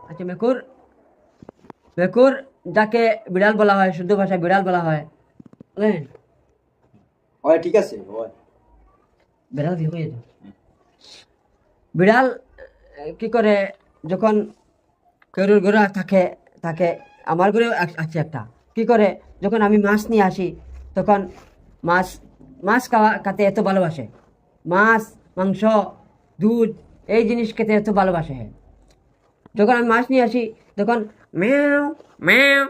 আচ্ছা, মেকুর মেকুর যাকে বিড়াল বলা হয়, শুদ্ধ ভাষায় বিড়াল বলা হয়, বুঝলেন? হয় ঠিক আছে হয়। বিড়াল কি হয়ে যায়? বিড়াল কি করে, যখন কেউর ঘরে থাকে থাকে আমার ঘরেও আছে একটা, কি করে যখন আমি মাছ নিয়ে আসি, তখন মাছ মাছ খেতে এত ভালোবাসে, মাছ, মাংস, দুধ, এই জিনিস খেতে এত ভালোবাসে। যখন আমি মাছ নিয়ে আসি তখন ম্যাও ম্যাও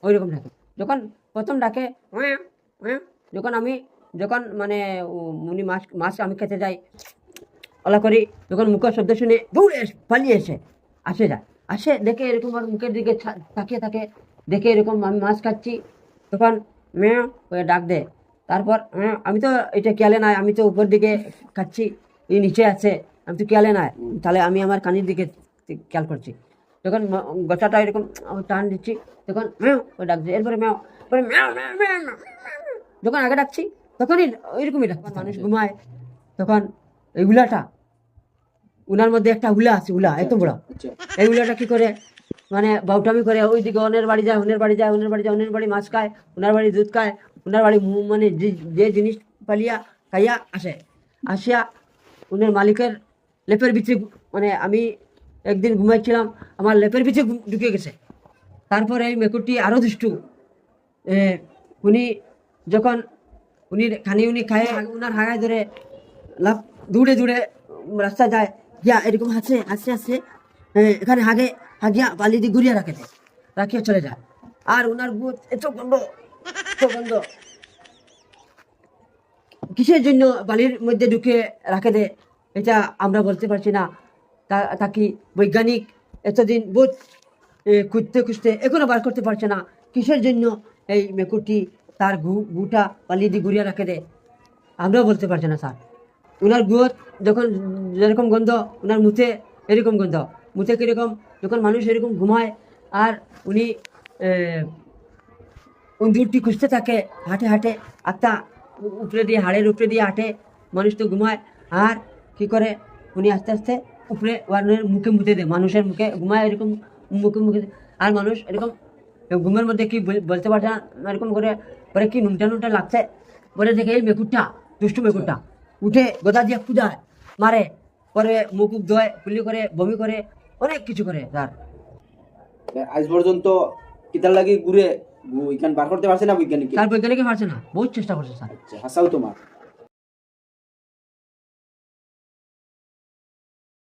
ওইরকম ডাকে। যখন প্রথম ডাকে ম্যাও ম্যাও, যখন মানে উনি মাছ মাছ আমি খেতে যাই, ওলা করি, যখন মুখের শব্দ শুনে দৌড়ে পালিয়ে আসে দেখে এরকম আর মুখের দিকে তাকিয়ে থাকে, দেখে এরকম আমি মাছ খাচ্ছি, তখন মেয়ে ওই ডাক দে। তারপর আমি তো এটা খেয়ালে নাই, আমি তো উপর দিকে খাচ্ছি, এই নিচে আছে, আমি তো খেয়ালে নাই, তাহলে আমি আমার কানের দিকে খেয়াল করছি। যখন গছাটা এরকম টান দিচ্ছি, তখন ওই ডাক দে। এরপরে যখন আগে ডাকছি তখনই ওইরকমই ডাক। মানুষ ঘুমায় তখন এই উলাটা, উনার মধ্যে একটা উলা আছে, উলা এত বড়, এই উলাটা কি করে মানে বাউটামি করে, ওইদিকে অনের বাড়ি যায়, অনের বাড়ি যায়, অনের বাড়ি যায়, অনের বাড়ি মাছ খায়, ওনার বাড়ি দুধ খায়, ওনার বাড়ি মানে যে জিনিস পালিয়া খাইয়া আসিয়া উনার মালিকের লেপের ভিতরে, মানে আমি একদিন ঘুমাইছিলাম, আমার লেপের ভিতরে ঢুকে গেছে। তারপরে এই মেকুরটি আরও দুষ্টু, উনি যখন উনি খায়, উনার হাগায় ধরে লাভ দৌড়ে রাস্তা যায়, গিয়া এরকম হাসে এখানে হাগিয়া বালি দিয়ে ঘুরিয়ে রাখিয়া চলে যায়। আর উনার বুথ এত গন্ধ, কিসের জন্য বালির মধ্যে ঢুকে রাখে দেয় এটা আমরা বলতে পারছি না। তা কি বৈজ্ঞানিক এতদিন বুথ খুঁজতে এখনো বার করতে পারছে না কিসের জন্য এই মেকুরটি তার গুটা বালি দিয়ে ঘুরিয়ে রাখে দেয়, আমরাও বলতে পারছি না স্যার। উনার গুয়ত যখন যেরকম গন্ধ, উনার মুখে এরকম গন্ধ, মুখে কীরকম, যখন মানুষ এরকম ঘুমায় আর উনি দূরটি খুঁজতে থাকে, হাঁটে আত্মা উপরে দিয়ে, হাড়ের উপরে দিয়ে হাঁটে, মানুষ তো ঘুমায়, আর কি করে উনি আস্তে আস্তে উপরে ওয়ানের মুখে দেয়, মানুষের মুখে ঘুমায় এরকম মুখে, আর মানুষ এরকম ঘুমের মধ্যে কি বলতে পারছে না, এরকম করে পরে কি নুনটা লাগছে, বলে দেখে এই মেকুরটা, দুষ্টু মেকুরটা উঠে গোদা দিয়ে খুঁজায় মারে, পরে মুখ ধোয়, কুলি করে, বমি করে, অনেক কিছু করে তার। আজ পর্যন্ত কিতার লাগি ঘুরে এখান বার করতে পারছে না বৈজ্ঞানিক? তার বৈজ্ঞানিকে পারছে না, বহুত চেষ্টা করছে স্যার। আচ্ছা, হাসাও তোমার